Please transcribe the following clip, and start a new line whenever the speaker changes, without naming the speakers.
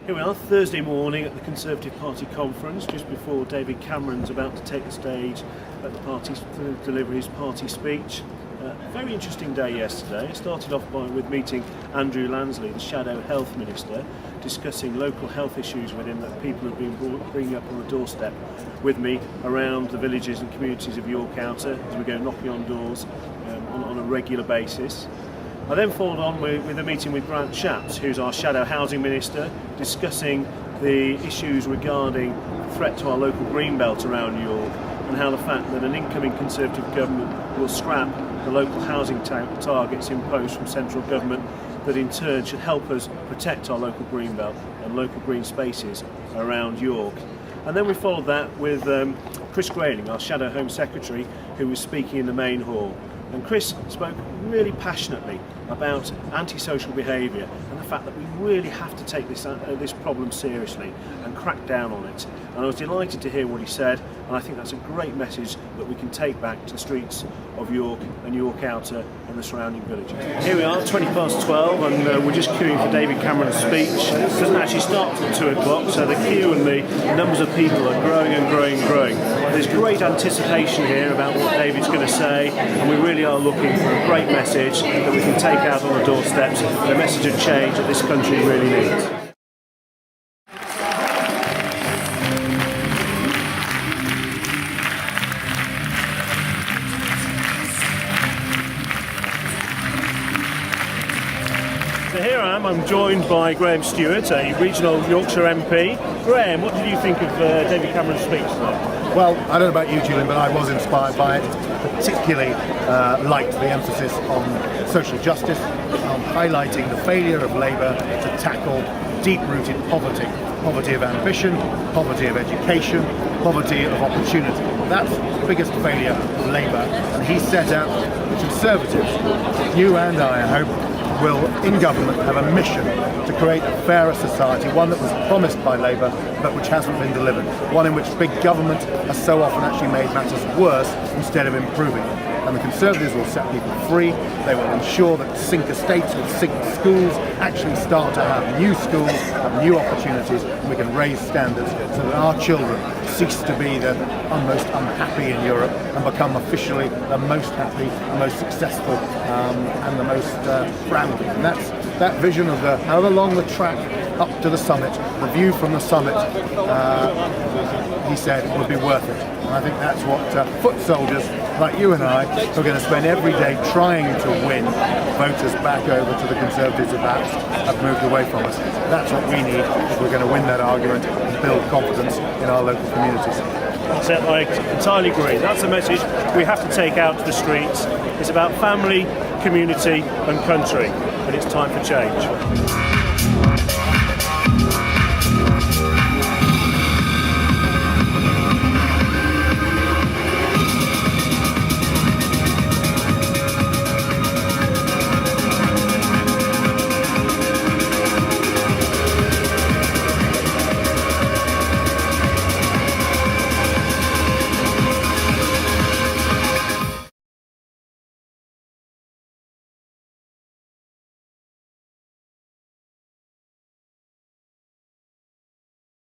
Here we are, Thursday morning at the Conservative Party conference, just before David Cameron's about to take the stage at the party to deliver his party speech. Very interesting day yesterday. It started off with meeting Andrew Lansley, the Shadow Health Minister, discussing local health issues with him that people have been bringing up on the doorstep with me around the villages and communities of York Outer as we go knocking on doors on a regular basis. I then followed on with a meeting with Grant Shapps, who's our Shadow Housing Minister, discussing the issues regarding threat to our local green belt around York and how the fact that an incoming Conservative government will scrap the local housing targets imposed from central government that in turn should help us protect our local green belt and local green spaces around York. And then we followed that with Chris Grayling, our Shadow Home Secretary, who was speaking in the main hall. And Chris spoke really passionately about antisocial behaviour and the fact that we really have to take this problem seriously and crack down on it. And I was delighted to hear what he said, and I think that's a great message that we can take back to the streets of York and York Outer and the surrounding villages. Here we are, 12:20, and we're just queuing for David Cameron's speech. It doesn't actually start till 2 o'clock, so the queue and the numbers of people are growing and growing and growing. There's great anticipation here about what David's going to say, and we really are looking for a great message that we can take out on the doorsteps, and a message of change that this country really needs. So here I am, I'm joined by Graham Stewart, a regional Yorkshire MP. Graham, what did you think of David Cameron's speech today?
Well, I don't know about you, Julian, but I was inspired by it. Particularly liked the emphasis on social justice, on highlighting the failure of Labour to tackle deep-rooted poverty. Poverty of ambition, poverty of education, poverty of opportunity. That's the biggest failure of Labour. And he set out the Conservatives, you and I hope, will, in government, have a mission to create a fairer society, one that was promised by Labour but which hasn't been delivered, one in which big government has so often actually made matters worse instead of improving them. And the Conservatives will set people free. They will ensure that sink estates with sink schools actually start to have new schools, have new opportunities, and we can raise standards so that our children cease to be the most unhappy in Europe and become officially the most happy, the most successful, and the most proud. And that's that vision of however long the track up to the summit, the view from the summit, he said, would be worth it. And I think that's what foot soldiers like you and I are going to spend every day trying to win voters back over to the Conservatives who perhaps have moved away from us. That's what we need if we're going to win that argument and build confidence in our local communities.
That's it, I entirely agree. That's a message we have to take out to the streets. It's about family, community and country, and it's time for change.